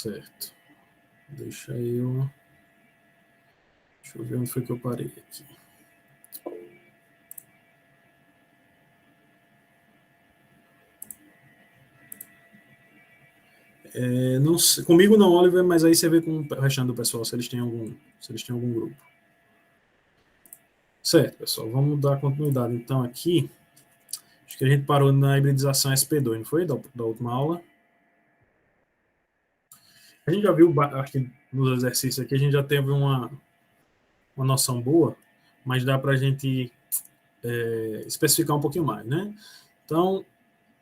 Certo. Deixa eu ver onde foi que eu parei aqui. Não sei, comigo não, Oliver, mas aí você vê com o restante do pessoal se eles têm algum grupo. Certo, pessoal, vamos dar continuidade então aqui. Acho que a gente parou na hibridização SP2, não foi? Da última aula. A gente já viu, acho que nos exercícios aqui, a gente já teve uma noção boa, mas dá para a gente especificar um pouquinho mais, né? Então,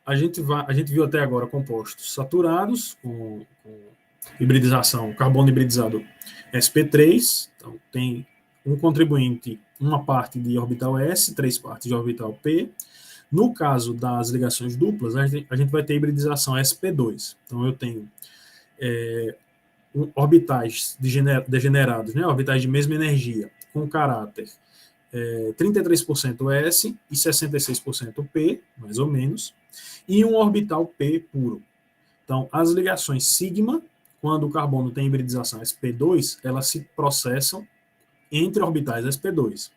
a gente viu até agora compostos saturados, com hibridização, carbono hibridizado sp3, então tem um contribuinte, uma parte de orbital S, 3 partes de orbital P. No caso das ligações duplas, a gente vai ter hibridização sp2. Então eu tenho orbitais degenerados, né, orbitais de mesma energia, com caráter 33% S e 66% P, mais ou menos, e um orbital P puro. Então, as ligações sigma, quando o carbono tem hibridização sp2, elas se processam entre orbitais sp2.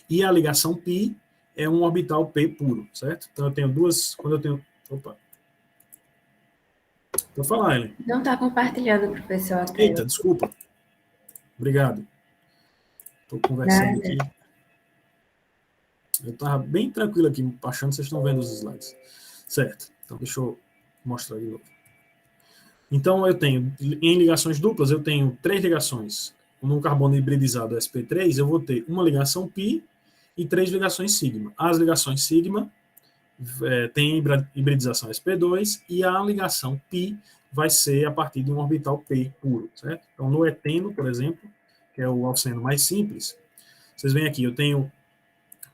E a ligação pi é um orbital P puro, certo? Então, eu tenho duas... Quando eu tenho... Opa! Vou falar, Ellen. Não está compartilhando, professor, a tela. Eita, desculpa. Obrigado. Estou conversando aqui. Eu estava bem tranquilo aqui, achando que vocês estão vendo os slides. Certo. Então, deixa eu mostrar de novo. Então, eu tenho, em ligações duplas, eu tenho 3 ligações. No carbono hibridizado sp3, eu vou ter uma ligação π e 3 ligações sigma. As ligações sigma têm hibridização sp2 e a ligação π vai ser a partir de um orbital P puro, certo? Então, no eteno, por exemplo, que é o alceno mais simples, vocês veem aqui, eu tenho,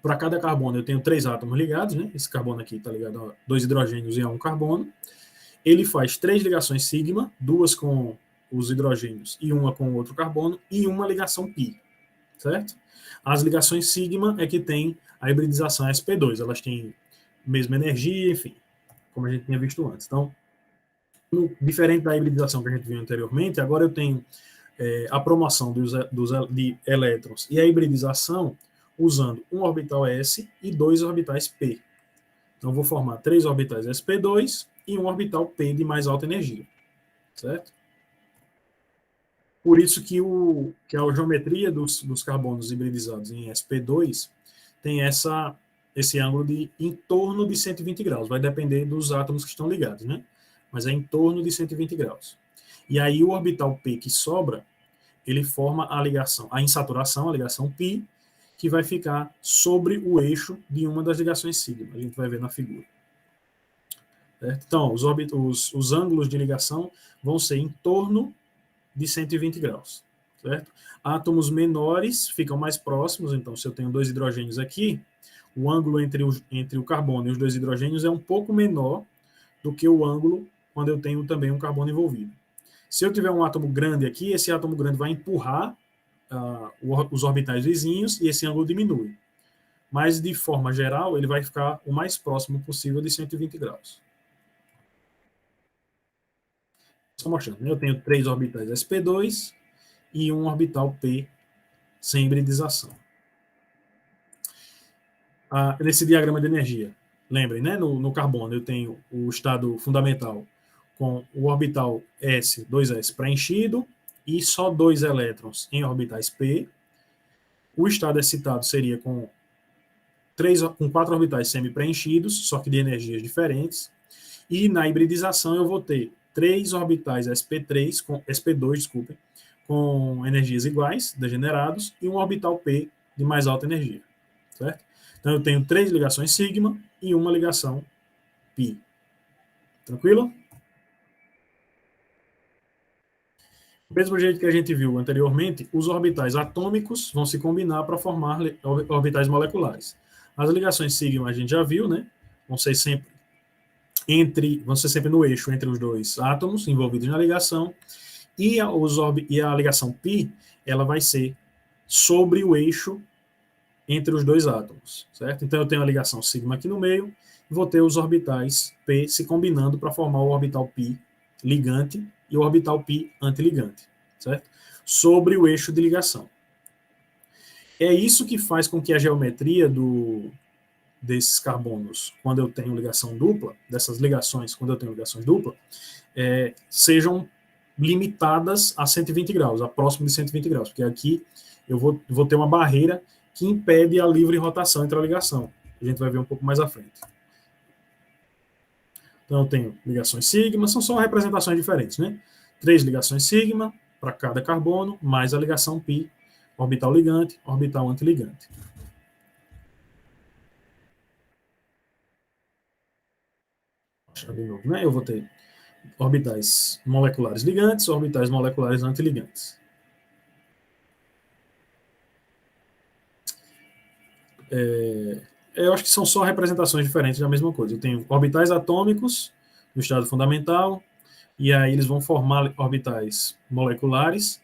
para cada carbono, eu tenho 3 átomos ligados, né? Esse carbono aqui está ligado a 2 hidrogênios e a 1 carbono. Ele faz 3 ligações sigma, 2 com os hidrogênios e uma com o outro carbono, e uma ligação π, certo? As ligações sigma é que tem a hibridização sp2, elas têm mesma energia, enfim, como a gente tinha visto antes. Então, diferente da hibridização que a gente viu anteriormente, agora eu tenho a promoção de elétrons e a hibridização usando um orbital S e 2 orbitais P. Então, vou formar 3 orbitais sp2 e um orbital P de mais alta energia, certo? Por isso que a geometria dos carbonos hibridizados em sp2 tem esse ângulo de em torno de 120 graus. Vai depender dos átomos que estão ligados, né? Mas é em torno de 120 graus. E aí o orbital P que sobra, ele forma a ligação, a insaturação, a ligação π, que vai ficar sobre o eixo de uma das ligações sigma. A gente vai ver na figura. Certo? Então, os ângulos de ligação vão ser em torno de 120 graus. Certo? Átomos menores ficam mais próximos, então se eu tenho 2 hidrogênios aqui, o ângulo entre o carbono e os 2 hidrogênios é um pouco menor do que o ângulo quando eu tenho também um carbono envolvido. Se eu tiver um átomo grande aqui, esse átomo grande vai empurrar os orbitais vizinhos e esse ângulo diminui. Mas, de forma geral, ele vai ficar o mais próximo possível de 120 graus. Só mostrando, eu tenho 3 orbitais sp2 e um orbital P sem hibridização. Nesse diagrama de energia, lembrem, né? No carbono eu tenho o estado fundamental com o orbital S, 2s preenchido e só 2 elétrons em orbitais P. O estado excitado seria com 4 orbitais semi-preenchidos, só que de energias diferentes. E na hibridização eu vou ter 3 orbitais sp2, desculpem, com energias iguais, degenerados, e um orbital P de mais alta energia, certo? Então eu tenho 3 ligações sigma e uma ligação π. Tranquilo? Do mesmo jeito que a gente viu anteriormente, os orbitais atômicos vão se combinar para formar orbitais moleculares. As ligações sigma a gente já viu, né? Vão ser sempre no eixo entre os 2 átomos envolvidos na ligação, e a ligação π, ela vai ser sobre o eixo entre os 2 átomos, certo? Então eu tenho a ligação sigma aqui no meio, e vou ter os orbitais P se combinando para formar o orbital π ligante e o orbital π antiligante, certo? Sobre o eixo de ligação. É isso que faz com que a geometria desses carbonos, quando eu tenho ligação dupla, dessas ligações, quando eu tenho ligações duplas, sejam limitadas a 120 graus, a próximo de 120 graus, porque aqui eu vou ter uma barreira que impede a livre rotação entre a ligação. A gente vai ver um pouco mais à frente. Então eu tenho ligações sigma, são só representações diferentes, né? 3 ligações sigma para cada carbono, mais a ligação π, orbital ligante, orbital antiligante. De novo, né? Eu vou ter orbitais moleculares ligantes, orbitais moleculares antiligantes. Eu acho que são só representações diferentes da mesma coisa. Eu tenho orbitais atômicos no estado fundamental, e aí eles vão formar orbitais moleculares.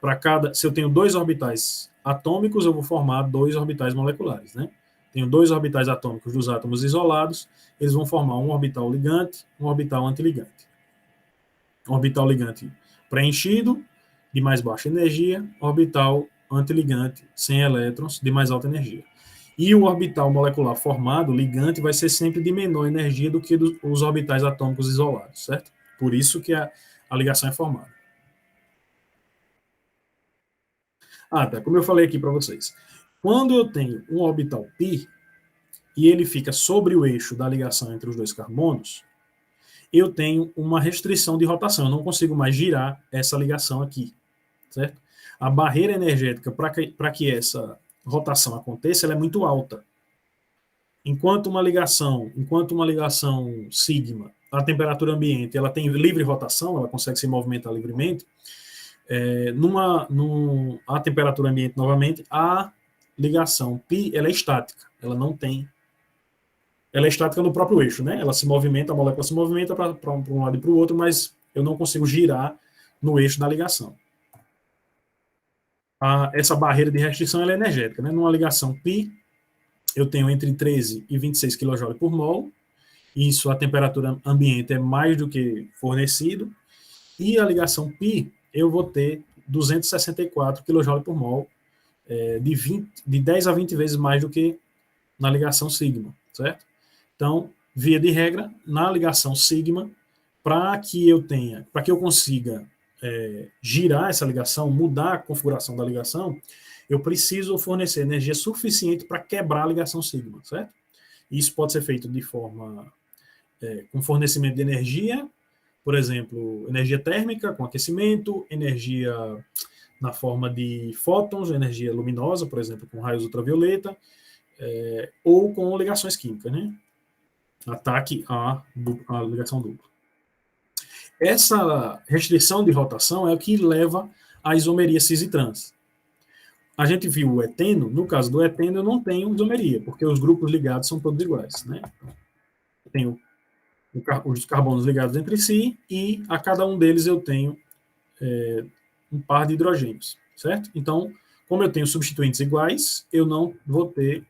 Para cada, se eu tenho 2 orbitais atômicos, eu vou formar 2 orbitais moleculares, né? Tenho 2 orbitais atômicos dos átomos isolados, eles vão formar um orbital ligante, um orbital antiligante. Um orbital ligante preenchido, de mais baixa energia, orbital antiligante, sem elétrons, de mais alta energia. E o orbital molecular formado, ligante, vai ser sempre de menor energia do que os orbitais atômicos isolados, certo? Por isso que a ligação é formada. Tá, como eu falei aqui para vocês. Quando eu tenho um orbital π, e ele fica sobre o eixo da ligação entre os 2 carbonos, eu tenho uma restrição de rotação. Eu não consigo mais girar essa ligação aqui, certo? A barreira energética para que essa rotação aconteça, ela é muito alta. Enquanto uma ligação sigma, a temperatura ambiente, ela tem livre rotação, ela consegue se movimentar livremente, a temperatura ambiente, novamente, a ligação π, ela é estática, ela não tem... Ela é estática no próprio eixo, né? Ela se movimenta, a molécula se movimenta para um lado e para o outro, mas eu não consigo girar no eixo da ligação. Essa barreira de restrição ela é energética, né? Numa ligação π, eu tenho entre 13 e 26 kJ por mol, isso a temperatura ambiente é mais do que fornecido, e a ligação π, eu vou ter 264 kJ por mol, de 10 a 20 vezes mais do que na ligação sigma, certo? Então, via de regra, na ligação sigma, para que eu consiga girar essa ligação, mudar a configuração da ligação, eu preciso fornecer energia suficiente para quebrar a ligação sigma, certo? Isso pode ser feito de forma com fornecimento de energia, por exemplo, energia térmica com aquecimento, energia na forma de fótons, energia luminosa, por exemplo, com raios ultravioleta, ou com ligações químicas, né? Ataque à ligação dupla. Essa restrição de rotação é o que leva à isomeria cis e trans. A gente viu o eteno, no caso do eteno eu não tenho isomeria, porque os grupos ligados são todos iguais, né? Eu tenho os carbonos ligados entre si e a cada um deles eu tenho um par de hidrogênios, certo? Então, como eu tenho substituintes iguais, eu não vou ter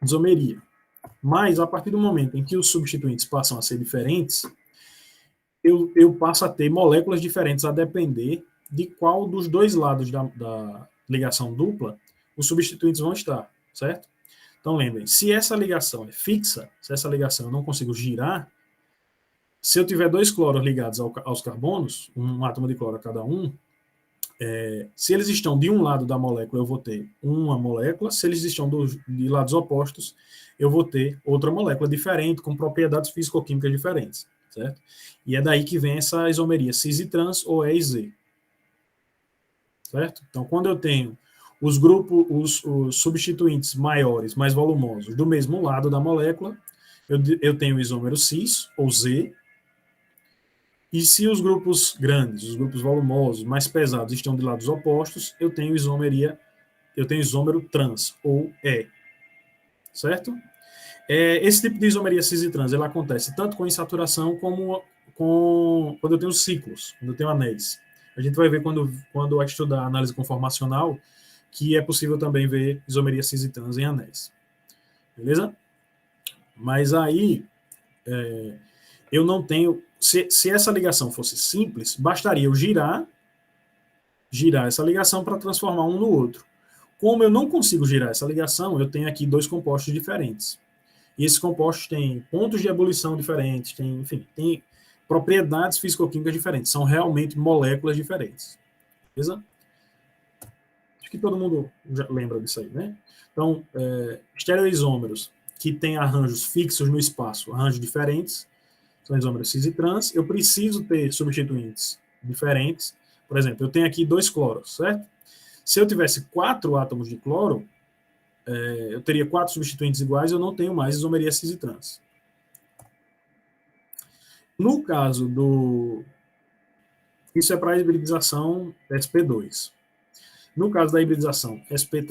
isomeria. Mas, a partir do momento em que os substituintes passam a ser diferentes, eu passo a ter moléculas diferentes a depender de qual dos 2 lados da ligação dupla os substituintes vão estar, certo? Então, lembrem, se essa ligação é fixa, se essa ligação eu não consigo girar, se eu tiver 2 cloros ligados aos carbonos, um átomo de cloro a cada um, se eles estão de um lado da molécula, eu vou ter uma molécula, se eles estão de lados opostos, eu vou ter outra molécula diferente, com propriedades físico-químicas diferentes, certo? E é daí que vem essa isomeria cis e trans, ou EZ. Certo? Então, quando eu tenho os grupos, os substituintes maiores, mais volumosos, do mesmo lado da molécula, eu tenho o isômero cis, ou Z, e se os grupos grandes, os grupos volumosos, mais pesados, estão de lados opostos, eu tenho isômero trans, ou E. Certo? Esse tipo de isomeria cis e trans, ela acontece tanto com insaturação como quando eu tenho ciclos, quando eu tenho anéis. A gente vai ver quando vai estudar análise conformacional que é possível também ver isomeria cis e trans em anéis. Beleza? Mas aí, eu não tenho... Se essa ligação fosse simples, bastaria eu girar essa ligação para transformar um no outro. Como eu não consigo girar essa ligação, eu tenho aqui dois compostos diferentes. E esses compostos têm pontos de ebulição diferentes, tem propriedades físico-químicas diferentes. São realmente moléculas diferentes. Beleza? Acho que todo mundo já lembra disso aí, né? Então, estereoisômeros que têm arranjos fixos no espaço, arranjos diferentes, são isômeros cis e trans, eu preciso ter substituintes diferentes. Por exemplo, eu tenho aqui 2 cloros, certo? Se eu tivesse 4 átomos de cloro, eu teria 4 substituintes iguais, eu não tenho mais isomeria cis e trans. No caso do... Isso é para a hibridização sp2. No caso da hibridização sp,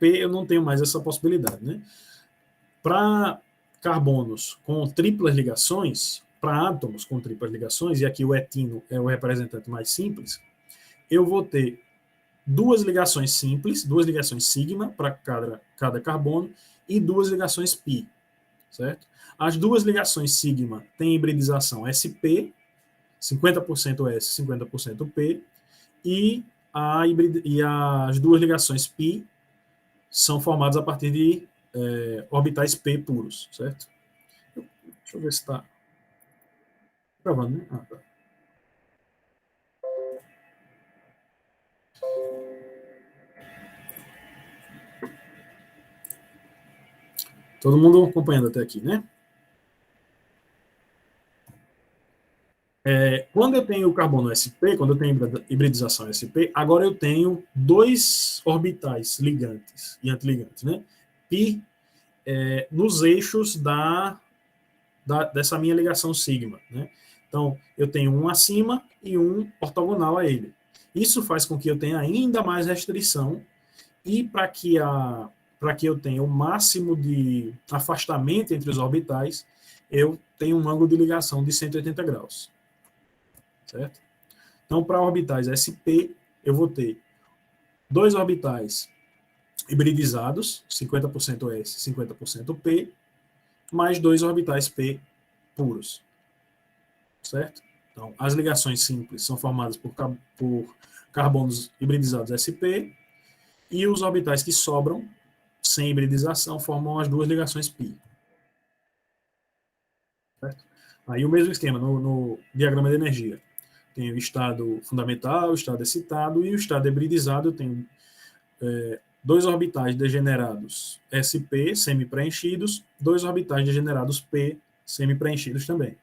eu não tenho mais essa possibilidade, né? Para carbonos com triplas ligações, para átomos com triplas ligações, e aqui o etino é o representante mais simples, eu vou ter 2 ligações simples, 2 ligações sigma para cada carbono e 2 ligações pi, certo? As 2 ligações sigma têm hibridização sp, 50% S, 50% P, e as 2 ligações pi são formadas a partir de orbitais P puros, certo? Deixa eu ver se está gravando, né? Tá. Todo mundo acompanhando até aqui, né? Quando eu tenho o carbono sp, quando eu tenho hibridização sp, agora eu tenho 2 orbitais ligantes e antiligantes, né? Pi nos eixos dessa minha ligação sigma, né? Então, eu tenho um acima e um ortogonal a ele. Isso faz com que eu tenha ainda mais restrição e para que eu tenha o máximo de afastamento entre os orbitais, eu tenho um ângulo de ligação de 180 graus. Certo? Então, para orbitais sp, eu vou ter 2 orbitais hibridizados, 50% S, 50% P, mais 2 orbitais P puros. Certo? Então, as ligações simples são formadas por carbonos hibridizados sp, e os orbitais que sobram, sem hibridização, formam as 2 ligações pi. Certo? Aí o mesmo esquema no diagrama de energia. Tem o estado fundamental, o estado excitado, e o estado hibridizado tem 2 orbitais degenerados sp, semi-preenchidos, 2 orbitais degenerados p, semi-preenchidos também.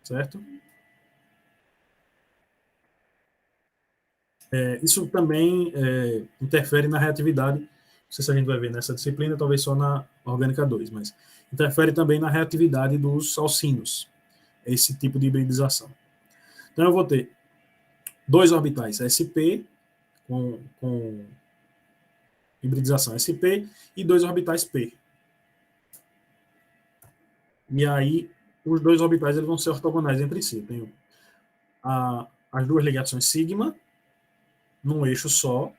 Certo? Isso também interfere na reatividade, não sei se a gente vai ver nessa disciplina, talvez só na Orgânica 2, mas interfere também na reatividade dos alcinos, esse tipo de hibridização. Então, eu vou ter 2 orbitais sp, com hibridização sp, e 2 orbitais p. E aí, os 2 orbitais eles vão ser ortogonais entre si. Eu tenho as 2 ligações sigma, num eixo só,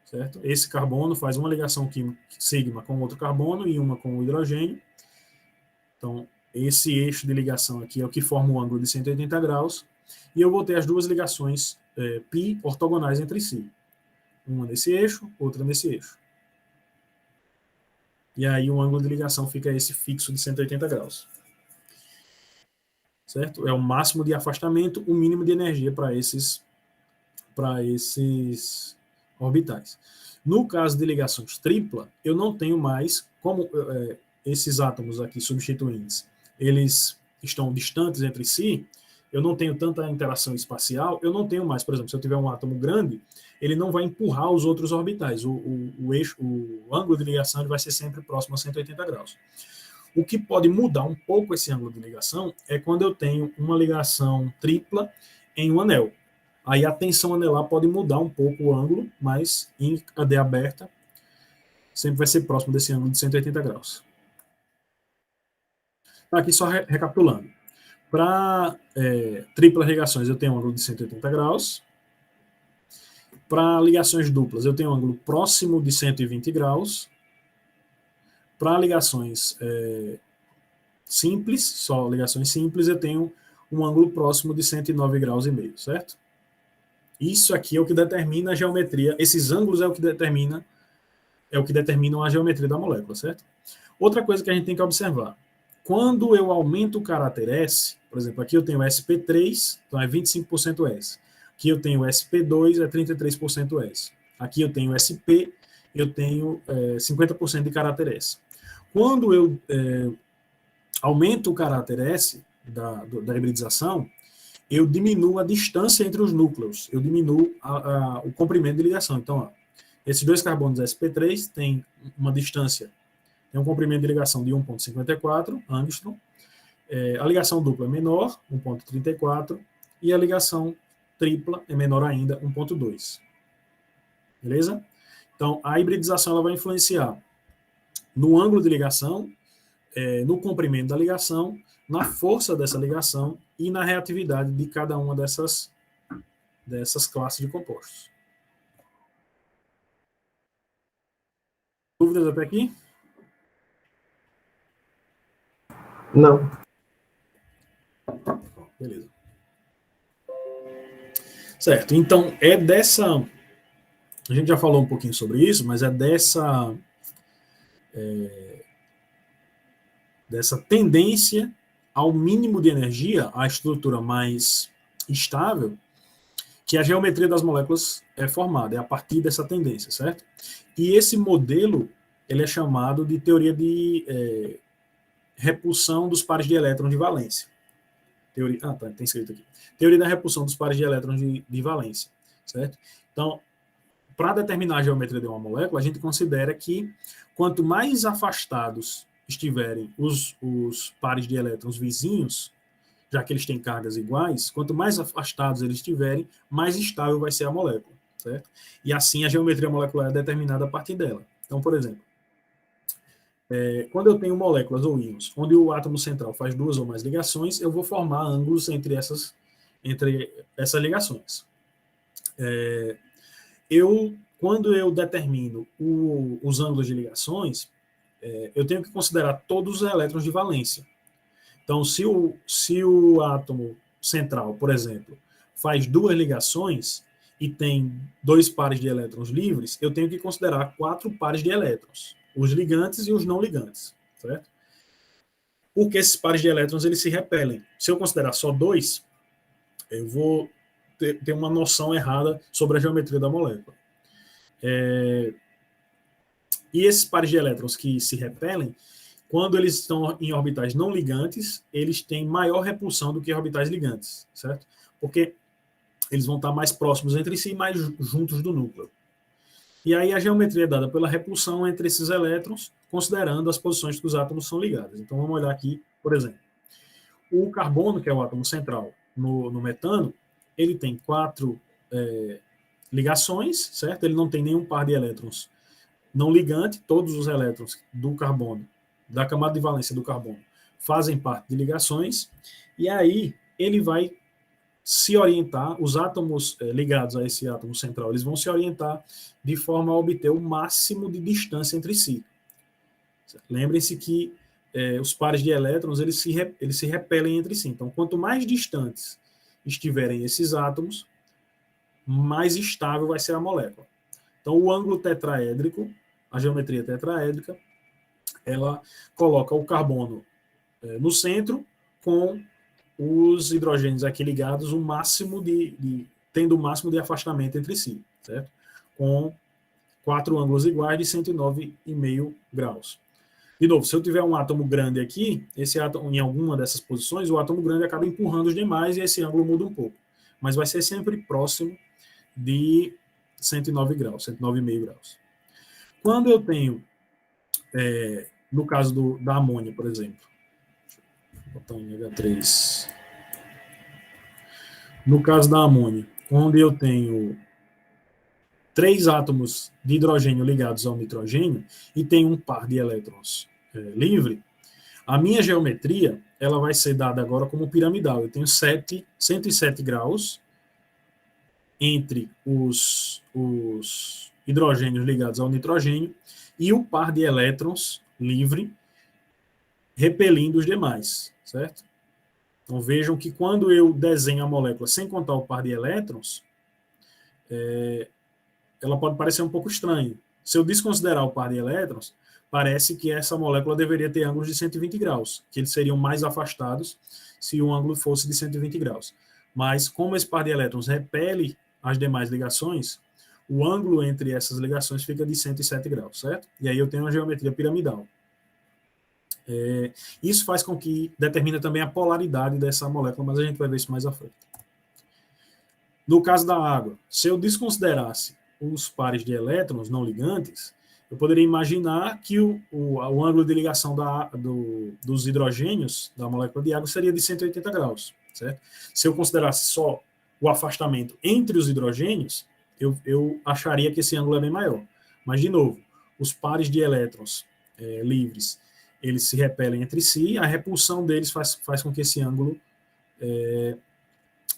certo? Esse carbono faz uma ligação química sigma com outro carbono e uma com o hidrogênio. Então, esse eixo de ligação aqui é o que forma o ângulo de 180 graus, e eu vou ter as 2 ligações π ortogonais entre si. Uma nesse eixo, outra nesse eixo. E aí o ângulo de ligação fica esse fixo de 180 graus. Certo? É o máximo de afastamento, o mínimo de energia para esses orbitais. No caso de ligações tripla, eu não tenho mais, como esses átomos aqui substituintes, eles estão distantes entre si, eu não tenho tanta interação espacial, eu não tenho mais, por exemplo, se eu tiver um átomo grande, ele não vai empurrar os outros orbitais, o ângulo de ligação ele vai ser sempre próximo a 180 graus. O que pode mudar um pouco esse ângulo de ligação é quando eu tenho uma ligação tripla em um anel. Aí a tensão anelar pode mudar um pouco o ângulo, mas em cadeia aberta sempre vai ser próximo desse ângulo de 180 graus. Aqui só recapitulando. Para triplas ligações eu tenho um ângulo de 180 graus. Para ligações duplas eu tenho um ângulo próximo de 120 graus. Para ligações simples, só ligações simples, eu tenho um ângulo próximo de 109 graus e meio, certo? Isso aqui é o que determina a geometria, esses ângulos é o que determinam a geometria da molécula, certo? Outra coisa que a gente tem que observar, quando eu aumento o caráter S, por exemplo, aqui eu tenho SP3, então é 25% S. Aqui eu tenho SP2, é 33% S. Aqui eu tenho SP, eu tenho 50% de caráter S. Quando eu aumento o caráter S da hibridização, eu diminuo a distância entre os núcleos, eu diminuo o comprimento de ligação. Então, ó, esses dois carbonos SP3 têm uma distância, tem um comprimento de ligação de 1,54 angstrom, a ligação dupla é menor, 1,34, e a ligação tripla é menor ainda, 1,2. Beleza? Então, a hibridização ela vai influenciar no ângulo de ligação, no comprimento da ligação, na força dessa ligação e na reatividade de cada uma dessas classes de compostos. Dúvidas até aqui? Não. Beleza. Certo, então a gente já falou um pouquinho sobre isso, mas dessa tendência ao mínimo de energia, à estrutura mais estável, que a geometria das moléculas é formada, é a partir dessa tendência, certo? E esse modelo, ele é chamado de teoria de repulsão dos pares de elétrons de valência. Tem escrito aqui. Teoria da repulsão dos pares de elétrons de valência, certo? Então, para determinar a geometria de uma molécula, a gente considera que quanto mais afastados estiverem os pares de elétrons vizinhos, já que eles têm cargas iguais, quanto mais afastados eles estiverem, mais estável vai ser a molécula, certo? E assim a geometria molecular é determinada a partir dela. Então, por exemplo, quando eu tenho moléculas ou íons, onde o átomo central faz duas ou mais ligações, eu vou formar ângulos entre essas ligações. Quando eu determino os ângulos de ligações, eu tenho que considerar todos os elétrons de valência. Então, se o átomo central, por exemplo, faz duas ligações e tem dois pares de elétrons livres, eu tenho que considerar 4 pares de elétrons, os ligantes e os não ligantes, certo? Porque esses pares de elétrons eles se repelem. Se eu considerar só 2, eu vou ter uma noção errada sobre a geometria da molécula. E esses pares de elétrons que se repelem, quando eles estão em orbitais não ligantes, eles têm maior repulsão do que orbitais ligantes, certo? Porque eles vão estar mais próximos entre si e mais juntos do núcleo. E aí a geometria é dada pela repulsão entre esses elétrons, considerando as posições que os átomos são ligados. Então vamos olhar aqui, por exemplo. O carbono, que é o átomo central no metano, ele tem 4 ligações, certo? Ele não tem nenhum par de elétrons não ligante, todos os elétrons do carbono, da camada de valência do carbono, fazem parte de ligações, e aí ele vai se orientar, os átomos ligados a esse átomo central, eles vão se orientar de forma a obter o máximo de distância entre si. Lembrem-se que os pares de elétrons, eles se repelem entre si. Então, quanto mais distantes estiverem esses átomos, mais estável vai ser a molécula. Então, o ângulo tetraédrico, a geometria tetraédrica, ela coloca o carbono no centro, com os hidrogênios aqui ligados, tendo o máximo de afastamento entre si, certo? Com 4 ângulos iguais de 109,5 graus. De novo, se eu tiver um átomo grande aqui, esse átomo, em alguma dessas posições, o átomo grande acaba empurrando os demais e esse ângulo muda um pouco. Mas vai ser sempre próximo de 109 graus, 109,5 graus. Quando eu tenho, no caso da amônia, por exemplo, vou botar em H3. No caso da amônia, onde eu tenho 3 átomos de hidrogênio ligados ao nitrogênio e tem um par de elétrons livre, a minha geometria ela vai ser dada agora como piramidal. Eu tenho 107 graus entre os hidrogênios ligados ao nitrogênio e o par de elétrons livre repelindo os demais, certo? Então vejam que quando eu desenho a molécula sem contar o par de elétrons, ela pode parecer um pouco estranha. Se eu desconsiderar o par de elétrons, parece que essa molécula deveria ter ângulos de 120 graus, que eles seriam mais afastados se o ângulo fosse de 120 graus. Mas como esse par de elétrons repele as demais ligações, o ângulo entre essas ligações fica de 107 graus, certo? E aí eu tenho uma geometria piramidal. Isso faz com que determine também a polaridade dessa molécula, mas a gente vai ver isso mais à frente. No caso da água, se eu desconsiderasse os pares de elétrons não ligantes, eu poderia imaginar que o ângulo de ligação dos hidrogênios da molécula de água seria de 180 graus, certo? Se eu considerasse só o afastamento entre os hidrogênios, eu acharia que esse ângulo é bem maior. Mas, de novo, os pares de elétrons livres, eles se repelem entre si, a repulsão deles faz com que esse ângulo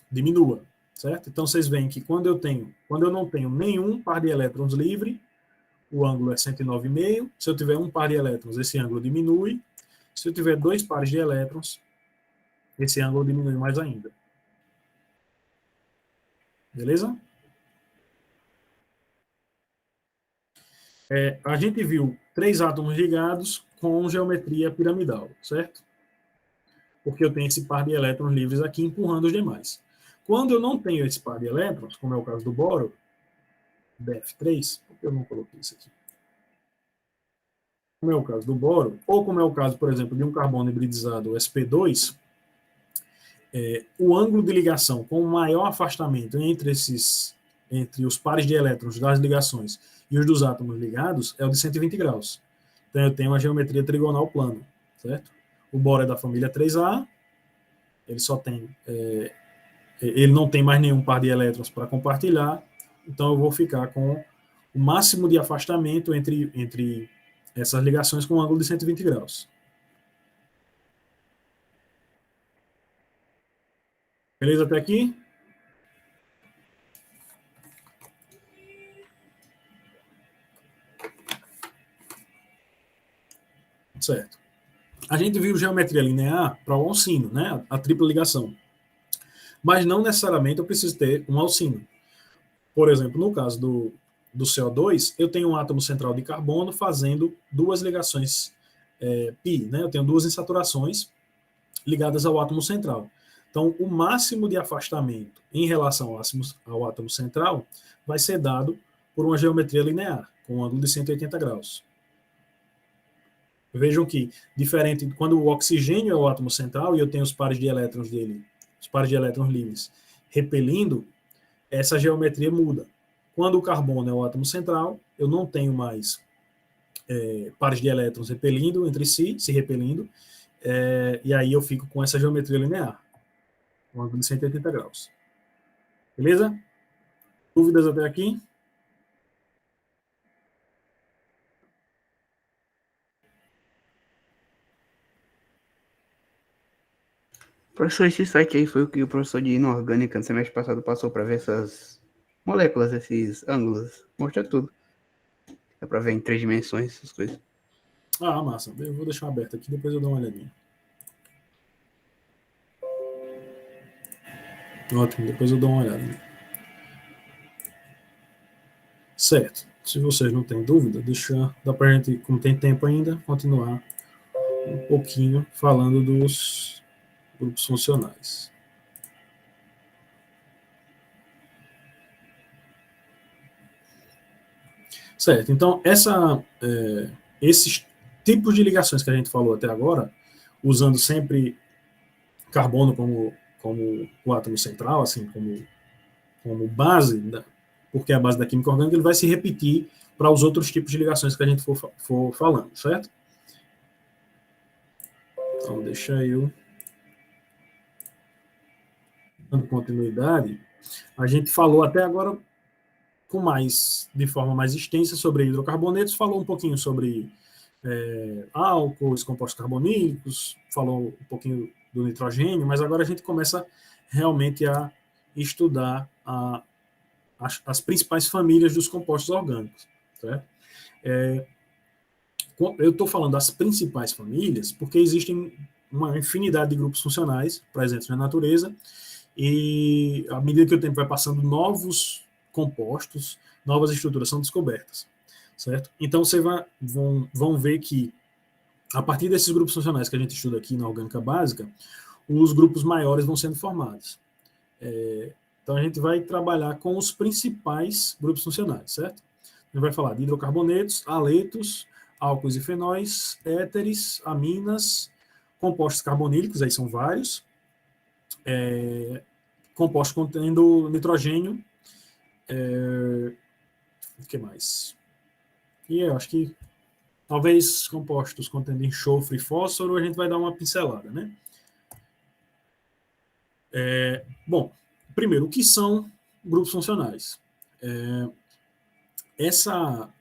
diminua, certo? Então, vocês veem que quando eu não tenho nenhum par de elétrons livre, o ângulo é 109,5. Se eu tiver um par de elétrons, esse ângulo diminui. Se eu tiver dois pares de elétrons, esse ângulo diminui mais ainda. Beleza? A gente viu 3 átomos ligados com geometria piramidal, certo? Porque eu tenho esse par de elétrons livres aqui empurrando os demais. Quando eu não tenho esse par de elétrons, como é o caso do boro, BF3, por que eu não coloquei isso aqui? Como é o caso do boro, ou como é o caso, por exemplo, de um carbono hibridizado sp2, o ângulo de ligação com o maior afastamento entre os pares de elétrons das ligações e os dos átomos ligados é o de 120 graus. Então eu tenho uma geometria trigonal plana, certo? O boro é da família 3A, ele não tem mais nenhum par de elétrons para compartilhar, então eu vou ficar com o máximo de afastamento entre essas ligações com um ângulo de 120 graus. Beleza até aqui? Certo. A gente viu geometria linear para o alcino, né? A tripla ligação. Mas não necessariamente eu preciso ter um alcino. Por exemplo, no caso do CO2, eu tenho um átomo central de carbono fazendo duas ligações pi, né? Eu tenho duas insaturações ligadas ao átomo central. Então, o máximo de afastamento em relação ao átomo central vai ser dado por uma geometria linear, com um ângulo de 180 graus. Vejam que, diferente quando o oxigênio é o átomo central e eu tenho os pares de elétrons dele, os pares de elétrons livres, repelindo, essa geometria muda. Quando o carbono é o átomo central, eu não tenho mais pares de elétrons repelindo entre si, se repelindo, e aí eu fico com essa geometria linear, um ângulo de 180 graus. Beleza? Dúvidas até aqui? Professor, esse site aí foi o que o professor de inorgânica no semestre passado passou para ver essas moléculas, esses ângulos. Mostra tudo. Dá para ver em 3 dimensões, essas coisas. Ah, massa. Eu vou deixar aberto aqui, depois eu dou uma olhadinha. Ótimo, depois eu dou uma olhada. Certo. Se vocês não têm dúvida, dá para a gente, como tem tempo ainda, continuar um pouquinho falando dos grupos funcionais. Certo, então esses tipos de ligações que a gente falou até agora, usando sempre carbono como o átomo central, assim, como base, porque é a base da química orgânica, ele vai se repetir para os outros tipos de ligações que a gente for falando, certo? Então, deixa eu... Dando continuidade, a gente falou até agora de forma mais extensa sobre hidrocarbonetos, falou um pouquinho sobre álcools, compostos carbonílicos, falou um pouquinho do nitrogênio, mas agora a gente começa realmente a estudar as principais famílias dos compostos orgânicos. Certo? eu estou falando das principais famílias porque existem uma infinidade de grupos funcionais presentes na natureza e, à medida que o tempo vai passando, novos compostos, novas estruturas são descobertas, certo? Então, vão ver que, a partir desses grupos funcionais que a gente estuda aqui na orgânica básica, os grupos maiores vão sendo formados. Então, a gente vai trabalhar com os principais grupos funcionais, certo? A gente vai falar de hidrocarbonetos, aletos, álcools e fenóis, éteres, aminas, compostos carbonílicos, aí são vários, compostos contendo nitrogênio, o que mais? E eu acho que talvez compostos contendo enxofre e fósforo, a gente vai dar uma pincelada, né? Bom, primeiro, o que são grupos funcionais? Essa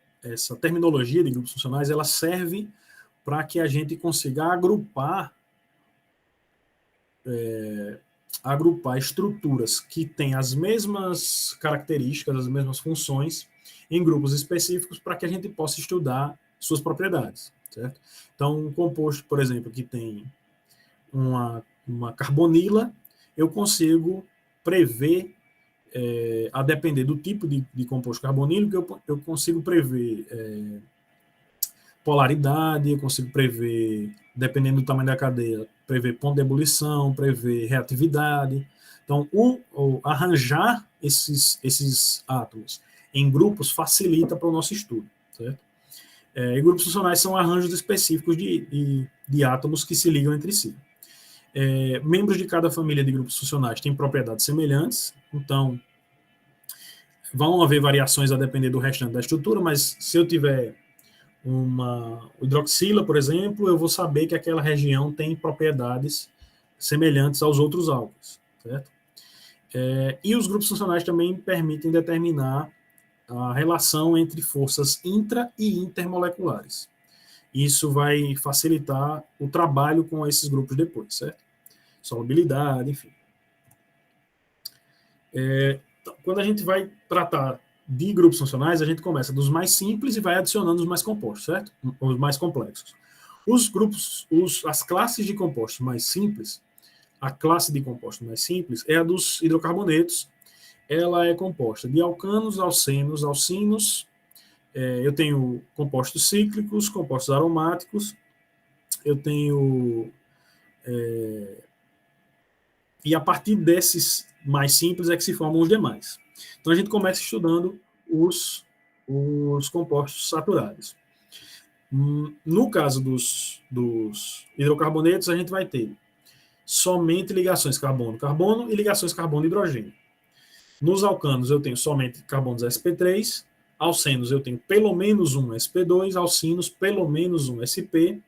terminologia de grupos funcionais, ela serve para que a gente consiga agrupar estruturas que têm as mesmas características, as mesmas funções, em grupos específicos, para que a gente possa estudar suas propriedades, certo? Então, um composto, por exemplo, que tem uma carbonila, eu consigo prever, a depender do tipo de composto carbonílico, eu consigo prever polaridade, eu consigo prever, dependendo do tamanho da cadeia, prever ponto de ebulição, prever reatividade. Então, arranjar esses átomos em grupos facilita para o nosso estudo, certo? E grupos funcionais são arranjos específicos de átomos que se ligam entre si. Membros de cada família de grupos funcionais têm propriedades semelhantes, então vão haver variações a depender do restante da estrutura, mas se eu tiver uma hidroxila, por exemplo, eu vou saber que aquela região tem propriedades semelhantes aos outros álcools, certo? E os grupos funcionais também permitem determinar a relação entre forças intra- e intermoleculares. Isso vai facilitar o trabalho com esses grupos depois, certo? Solubilidade, enfim. Quando a gente vai tratar de grupos funcionais, a gente começa dos mais simples e vai adicionando os mais compostos, certo? Os mais complexos. As classes de compostos mais simples, a classe de compostos mais simples é a dos hidrocarbonetos. Ela é composta de alcanos, alcenos, alcinos. Eu tenho compostos cíclicos, compostos aromáticos. Eu tenho... e a partir desses mais simples é que se formam os demais. Então a gente começa estudando os compostos saturados. No caso dos hidrocarbonetos, a gente vai ter somente ligações carbono-carbono e ligações carbono-hidrogênio. Nos alcanos eu tenho somente carbonos sp3, alcenos eu tenho pelo menos um sp2, alcinos pelo menos um sp,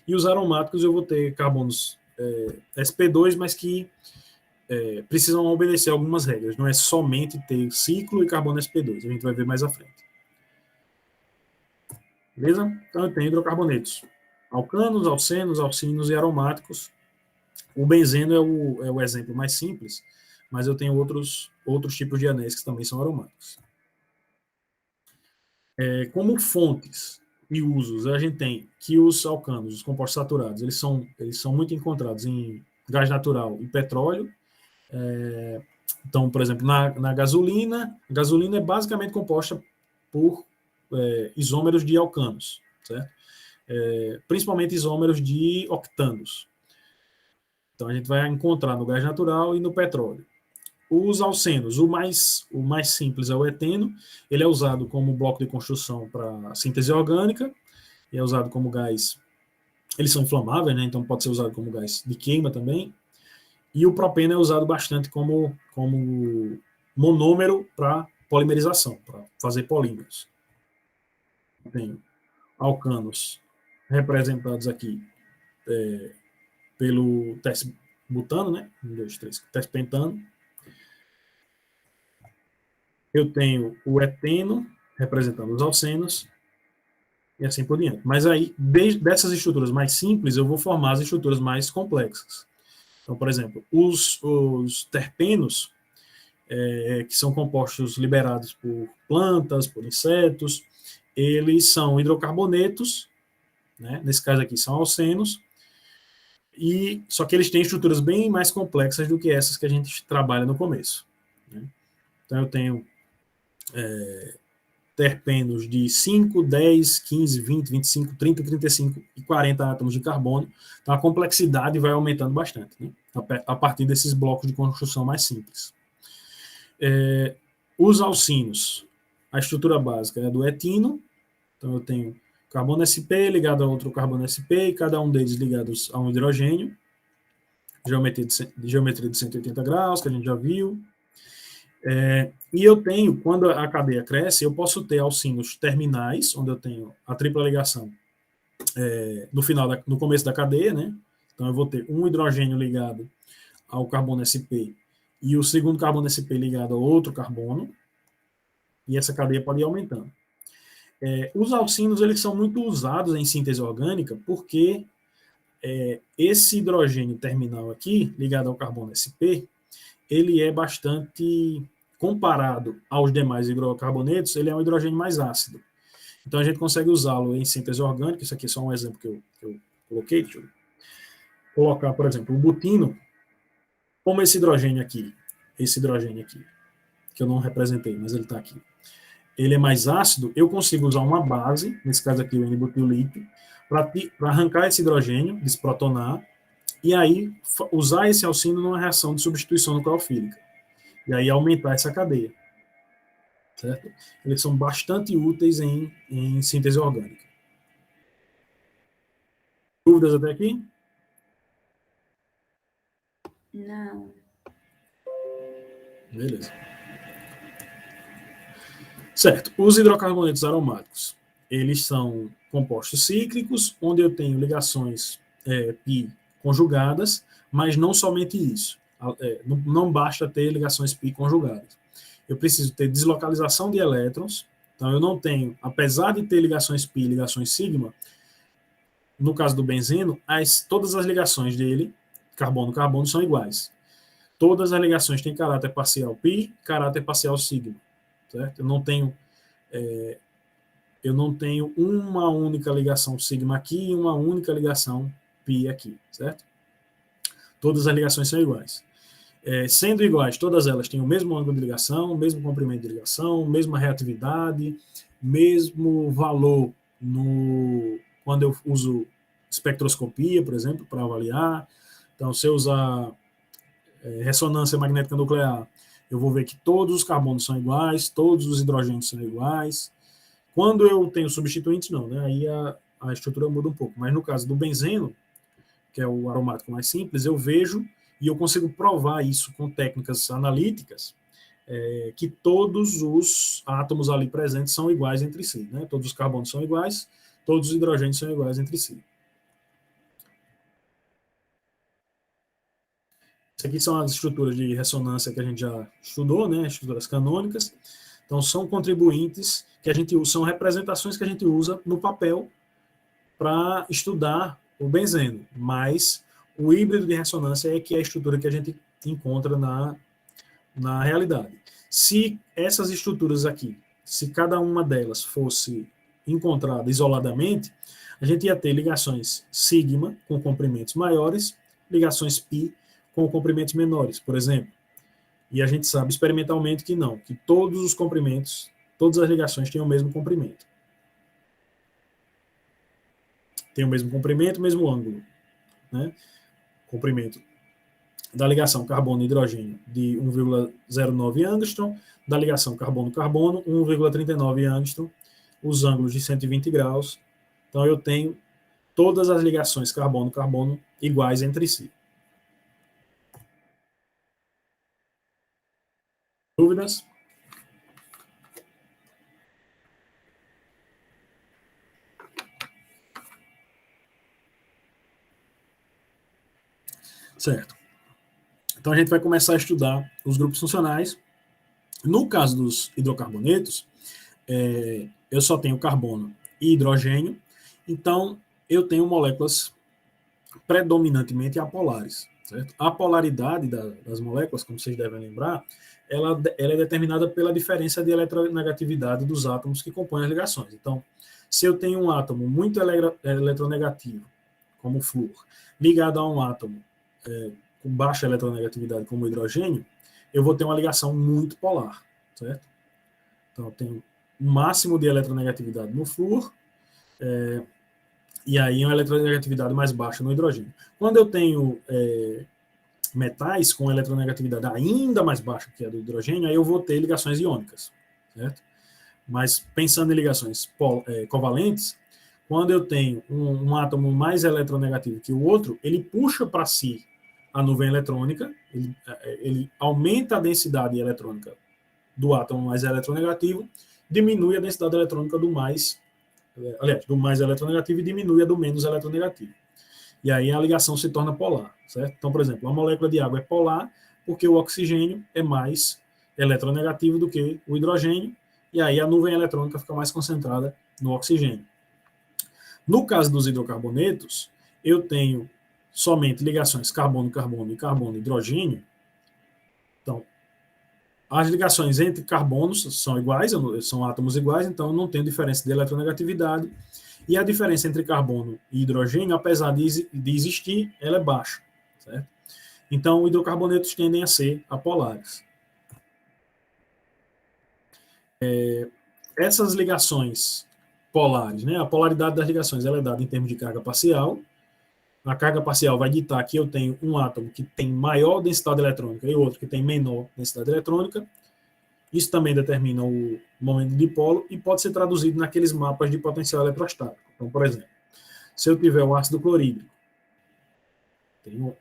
e os aromáticos eu vou ter carbonos sp2, mas que precisam obedecer algumas regras. Não é somente ter ciclo e carbono sp2, a gente vai ver mais à frente. Beleza? Então eu tenho hidrocarbonetos. Alcanos, alcenos, alcinos e aromáticos. O benzeno é o exemplo mais simples, mas eu tenho outros tipos de anéis que também são aromáticos. Como fontes e usos, a gente tem que os alcanos, os compostos saturados, eles são muito encontrados em gás natural e petróleo. Então, por exemplo, na gasolina, a gasolina é basicamente composta por isômeros de alcanos, certo? Principalmente isômeros de octanos. Então, a gente vai encontrar no gás natural e no petróleo. Os alcenos, o mais simples é o eteno, ele é usado como bloco de construção para síntese orgânica, e é usado como gás, eles são inflamáveis, né? Então pode ser usado como gás de queima também, e o propeno é usado bastante como monômero para polimerização, para fazer polímeros. Tem alcanos representados aqui pelo test-butano, né? 1, 2, 3, test-pentano. Eu tenho o eteno, representando os alcenos, e assim por diante. Mas aí, dessas estruturas mais simples, eu vou formar as estruturas mais complexas. Então, por exemplo, os terpenos, que são compostos liberados por plantas, por insetos, eles são hidrocarbonetos né? Nesse caso aqui são alcenos, só que eles têm estruturas bem mais complexas do que essas que a gente trabalha no começo, né? Então eu tenho terpenos de 5, 10, 15, 20, 25, 30, 35 e 40 átomos de carbono. Então a complexidade vai aumentando bastante, né? A partir desses blocos de construção mais simples. Os alcinos, a estrutura básica é do etino. Então eu tenho carbono sp ligado a outro carbono sp, e cada um deles ligados a um hidrogênio. Geometria de 180 graus, que a gente já viu. E eu tenho, quando a cadeia cresce, eu posso ter alcinos terminais, onde eu tenho a tripla ligação no começo da cadeia, né? Então eu vou ter um hidrogênio ligado ao carbono sp e o segundo carbono sp ligado a outro carbono, e essa cadeia pode ir aumentando. Os alcinos, eles são muito usados em síntese orgânica porque esse hidrogênio terminal aqui, ligado ao carbono sp, ele é bastante, comparado aos demais hidrocarbonetos, ele é um hidrogênio mais ácido. Então a gente consegue usá-lo em síntese orgânica. Isso aqui é só um exemplo que eu coloquei. Deixa eu colocar, por exemplo, o butino, como esse hidrogênio aqui, que eu não representei, mas ele está aqui, ele é mais ácido, eu consigo usar uma base, nesse caso aqui o N-butilítio, para arrancar esse hidrogênio, desprotonar, e aí usar esse alcino numa reação de substituição nucleofílica. E aí aumentar essa cadeia. Certo? Eles são bastante úteis em síntese orgânica. Dúvidas até aqui? Não. Beleza. Certo. Os hidrocarbonetos aromáticos, eles são compostos cíclicos, onde eu tenho ligações pi conjugadas, mas não somente isso. Não basta ter ligações pi conjugadas. Eu preciso ter deslocalização de elétrons. Então, eu não tenho, apesar de ter ligações pi e ligações sigma, no caso do benzeno, todas as ligações dele, carbono-carbono, são iguais. Todas as ligações têm caráter parcial pi, caráter parcial sigma. Certo? Eu não tenho uma única ligação sigma aqui e uma única ligação pi aqui. Certo? Todas as ligações são iguais. Sendo iguais, todas elas têm o mesmo ângulo de ligação, o mesmo comprimento de ligação, mesma reatividade, mesmo valor quando eu uso espectroscopia, por exemplo, para avaliar. Então, se eu usar ressonância magnética nuclear, eu vou ver que todos os carbonos são iguais, todos os hidrogênios são iguais. Quando eu tenho substituintes, não, né? Aí a estrutura muda um pouco. Mas no caso do benzeno, que é o aromático mais simples, eu vejo e eu consigo provar isso com técnicas analíticas, que todos os átomos ali presentes são iguais entre si, né? Todos os carbonos são iguais, todos os hidrogênios são iguais entre si. Essas aqui são as estruturas de ressonância que a gente já estudou, né? Estruturas canônicas. Então, são contribuintes que a gente usa, são representações que a gente usa no papel para estudar o benzeno, mas o híbrido de ressonância é a estrutura que a gente encontra na realidade. Se essas estruturas aqui, se cada uma delas fosse encontrada isoladamente, a gente ia ter ligações sigma com comprimentos maiores, ligações pi com comprimentos menores, por exemplo. E a gente sabe experimentalmente que não, que todos os comprimentos, todas as ligações têm o mesmo comprimento. Tem o mesmo comprimento, mesmo ângulo, né? Comprimento da ligação carbono-hidrogênio de 1,09 angstrom, da ligação carbono-carbono 1,39 angstrom, os ângulos de 120 graus. Então eu tenho todas as ligações carbono-carbono iguais entre si. Dúvidas? Certo. Então a gente vai começar a estudar os grupos funcionais. No caso dos hidrocarbonetos, eu só tenho carbono e hidrogênio, então eu tenho moléculas predominantemente apolares. Certo? A polaridade das moléculas, como vocês devem lembrar, ela é determinada pela diferença de eletronegatividade dos átomos que compõem as ligações. Então, Se eu tenho um átomo muito eletronegativo, como o flúor, ligado a um átomo com baixa eletronegatividade, como o hidrogênio, eu vou ter uma ligação muito polar, certo? Então, eu tenho um máximo de eletronegatividade no flúor, e aí uma eletronegatividade mais baixa no hidrogênio. Quando eu tenho metais com eletronegatividade ainda mais baixa que a do hidrogênio, aí eu vou ter ligações iônicas, certo? Mas pensando em ligações covalentes, quando eu tenho um átomo mais eletronegativo que o outro, ele puxa para si a nuvem eletrônica, ele aumenta a densidade eletrônica do átomo mais eletronegativo, diminui a densidade eletrônica do mais eletronegativo e diminui a do menos eletronegativo. E aí a ligação se torna polar, certo? Então, por exemplo, a molécula de água é polar porque o oxigênio é mais eletronegativo do que o hidrogênio, e aí a nuvem eletrônica fica mais concentrada no oxigênio. No caso dos hidrocarbonetos, eu tenho somente ligações carbono-carbono e carbono-hidrogênio. Então, as ligações entre carbonos são iguais, são átomos iguais, então não tem diferença de eletronegatividade. E a diferença entre carbono e hidrogênio, apesar de existir, ela é baixa, certo? Então, hidrocarbonetos tendem a ser apolares. Essas ligações polares, né? A polaridade das ligações ela é dada em termos de carga parcial. A carga parcial vai ditar que eu tenho um átomo que tem maior densidade eletrônica e outro que tem menor densidade eletrônica. Isso também determina o momento de dipolo e pode ser traduzido naqueles mapas de potencial eletrostático. Então, por exemplo, se eu tiver o ácido clorídrico, tenho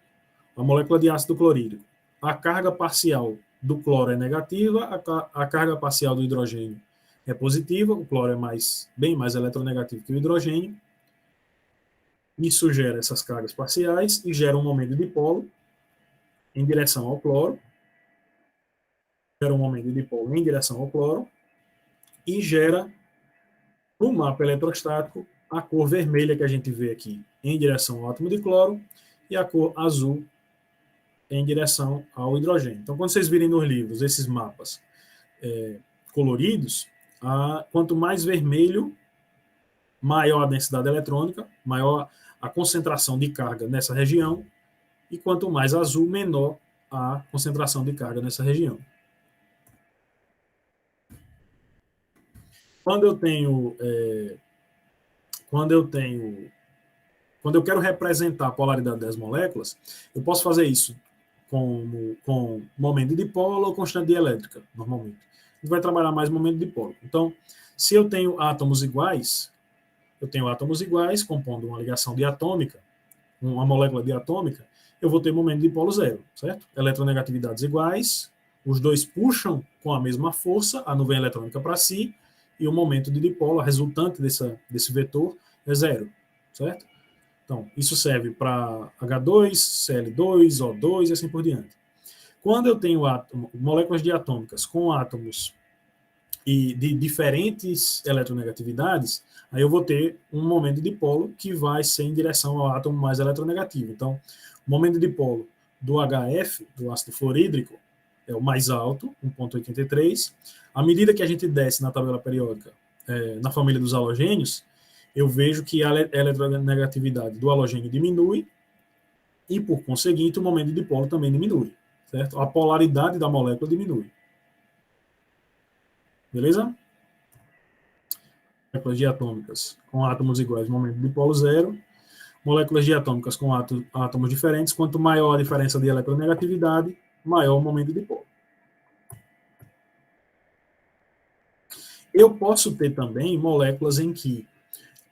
a molécula de ácido clorídrico, a carga parcial do cloro é negativa, a carga parcial do hidrogênio é positiva, o cloro é bem mais eletronegativo que o hidrogênio. Isso gera essas cargas parciais e gera um momento de dipolo em direção ao cloro, gera um momento de dipolo em direção ao cloro e gera, no mapa eletrostático, a cor vermelha que a gente vê aqui em direção ao átomo de cloro e a cor azul em direção ao hidrogênio. Então, quando vocês virem nos livros esses mapas coloridos, quanto mais vermelho, maior a densidade eletrônica, maior a concentração de carga nessa região, e quanto mais azul, menor a concentração de carga nessa região. Quando eu quero representar a polaridade das moléculas, eu posso fazer isso com momento de dipolo ou constante dielétrica, normalmente. A gente vai trabalhar mais momento de dipolo. Então, se eu tenho átomos iguais, compondo uma ligação diatômica, uma molécula diatômica, eu vou ter momento de dipolo zero, certo? Eletronegatividades iguais, os dois puxam com a mesma força a nuvem eletrônica para si, e o momento de dipolo, a resultante desse vetor, é zero, certo? Então, isso serve para H2, Cl2, O2 e assim por diante. Quando eu tenho moléculas diatômicas com átomos e de diferentes eletronegatividades, aí eu vou ter um momento de dipolo que vai ser em direção ao átomo mais eletronegativo. Então, o momento de dipolo do HF, do ácido fluorídrico, é o mais alto, 1,83. À medida que a gente desce na tabela periódica, na família dos halogênios, eu vejo que a eletronegatividade do halogênio diminui e, por conseguinte, o momento de dipolo também diminui, certo? A polaridade da molécula diminui. Beleza? Moléculas diatômicas com átomos iguais, momento de dipolo zero. Moléculas diatômicas com átomos diferentes, quanto maior a diferença de eletronegatividade, maior o momento de dipolo. Eu posso ter também moléculas em que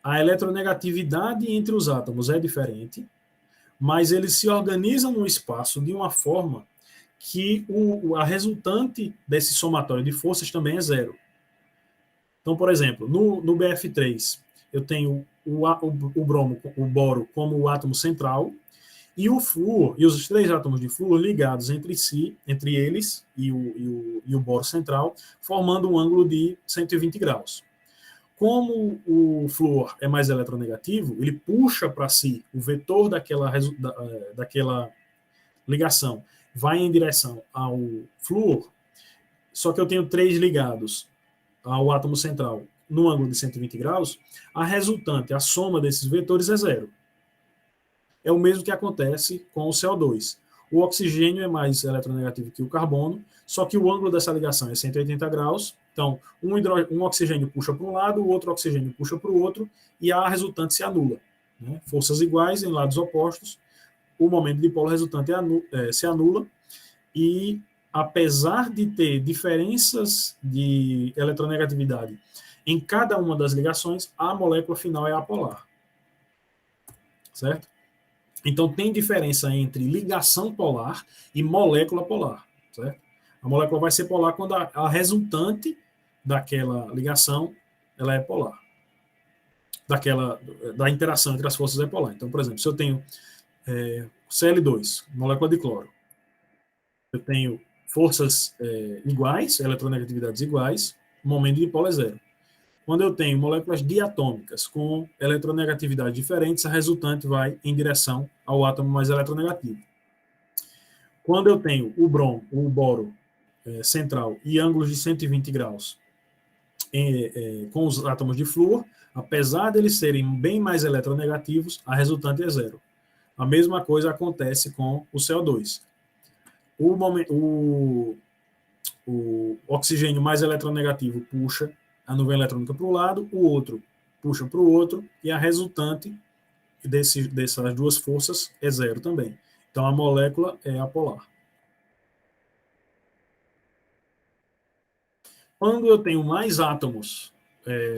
a eletronegatividade entre os átomos é diferente, mas eles se organizam no espaço de uma forma que a resultante desse somatório de forças também é zero. Então, por exemplo, no BF3, eu tenho o boro como o átomo central, e o flúor, e os três átomos de flúor ligados entre si, entre eles e o boro central, formando um ângulo de 120 graus. Como o flúor é mais eletronegativo, ele puxa para si o vetor daquela ligação, vai em direção ao flúor, só que eu tenho três ligados ao átomo central, no ângulo de 120 graus, a resultante, a soma desses vetores é zero. É o mesmo que acontece com o CO2. O oxigênio é mais eletronegativo que o carbono, só que o ângulo dessa ligação é 180 graus. Então, um oxigênio puxa para um lado, o outro oxigênio puxa para o outro, e a resultante se anula. Né? Forças iguais em lados opostos, o momento dipolo resultante se anula, e apesar de ter diferenças de eletronegatividade em cada uma das ligações, a molécula final é apolar. Certo? Então, tem diferença entre ligação polar e molécula polar. Certo? A molécula vai ser polar quando a resultante daquela ligação ela é polar. Da interação entre as forças é polar. Então, por exemplo, se eu tenho Cl2, molécula de cloro, eu tenho forças iguais, eletronegatividades iguais, o momento de dipolo é zero. Quando eu tenho moléculas diatômicas com eletronegatividades diferentes, a resultante vai em direção ao átomo mais eletronegativo. Quando eu tenho o boro central e ângulos de 120 graus com os átomos de flúor, apesar de eles serem bem mais eletronegativos, a resultante é zero. A mesma coisa acontece com o CO2. O oxigênio mais eletronegativo puxa a nuvem eletrônica para um lado, o outro puxa para o outro, e a resultante dessas duas forças é zero também. Então, a molécula é apolar. Quando eu tenho mais átomos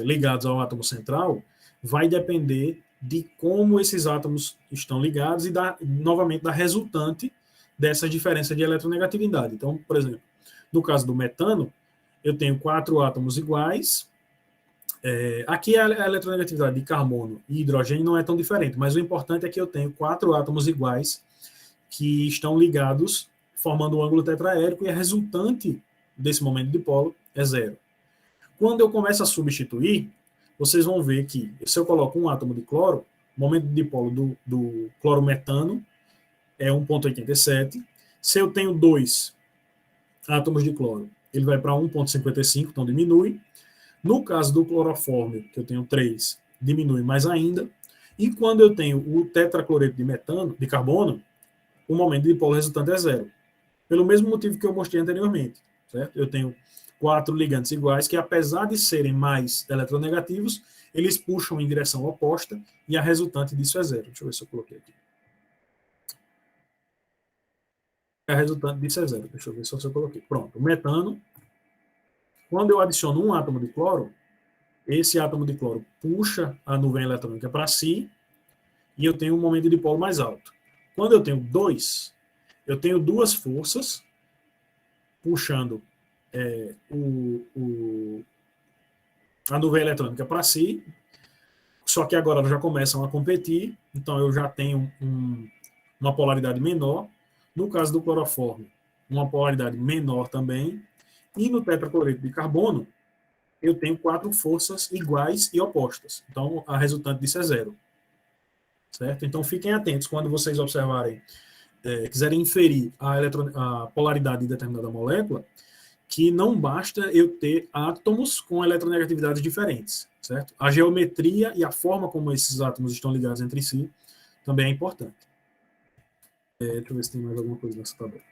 ligados ao átomo central, vai depender de como esses átomos estão ligados e, novamente, da resultante dessa diferença de eletronegatividade. Então, por exemplo, no caso do metano, eu tenho 4 átomos iguais. Aqui a eletronegatividade de carbono e hidrogênio não é tão diferente, mas o importante é que eu tenho 4 átomos iguais que estão ligados, formando um ângulo tetraédrico, e a resultante desse momento de dipolo é zero. Quando eu começo a substituir, vocês vão ver que, se eu coloco um átomo de cloro, o momento de dipolo do clorometano é 1,87. Se eu tenho 2 átomos de cloro, ele vai para 1,55, então diminui. No caso do clorofórmio, que eu tenho 3, diminui mais ainda. E quando eu tenho o tetracloreto de carbono, o momento de dipolo resultante é zero. Pelo mesmo motivo que eu mostrei anteriormente. Certo? Eu tenho 4 ligantes iguais que, apesar de serem mais eletronegativos, eles puxam em direção oposta e a resultante disso é zero. Deixa eu ver se eu coloquei aqui. A resultante disso é zero. Deixa eu ver se eu coloquei. Pronto. O metano, quando eu adiciono um átomo de cloro, esse átomo de cloro puxa a nuvem eletrônica para si e eu tenho um momento de dipolo mais alto. Quando eu tenho 2, eu tenho 2 forças puxando a nuvem eletrônica para si, só que agora elas já começam a competir, então eu já tenho uma polaridade menor. No caso do clorofórmio, uma polaridade menor também. E no tetracloreto de carbono, eu tenho 4 forças iguais e opostas. Então, a resultante disso é zero. Certo? Então, fiquem atentos quando vocês observarem, quiserem inferir a polaridade de determinada molécula, que não basta eu ter átomos com eletronegatividades diferentes. Certo? A geometria e a forma como esses átomos estão ligados entre si também é importante. Deixa eu ver se tem mais alguma coisa nessa tabela.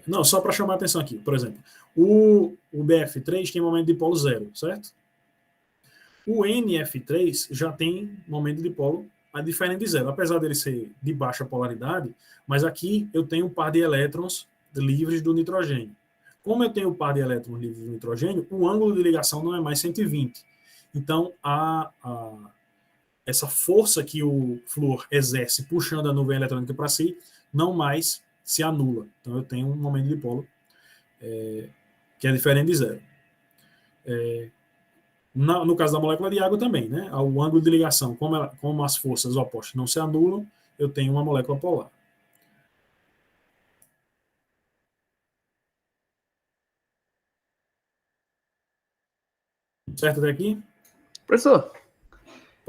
Não, só para chamar a atenção aqui. Por exemplo, o BF3 tem momento de dipolo zero, certo? O NF3 já tem momento de dipolo diferente de zero, apesar dele ser de baixa polaridade, mas aqui eu tenho um par de elétrons livres do nitrogênio. Como eu tenho um par de elétrons livres do nitrogênio, o ângulo de ligação não é mais 120. Então, essa força que o flúor exerce puxando a nuvem eletrônica para si, não mais se anula. Então, eu tenho um momento de dipolo que é diferente de zero. No caso da molécula de água também, né? O ângulo de ligação, como as forças opostas não se anulam, eu tenho uma molécula polar. Certo até aqui? Professor,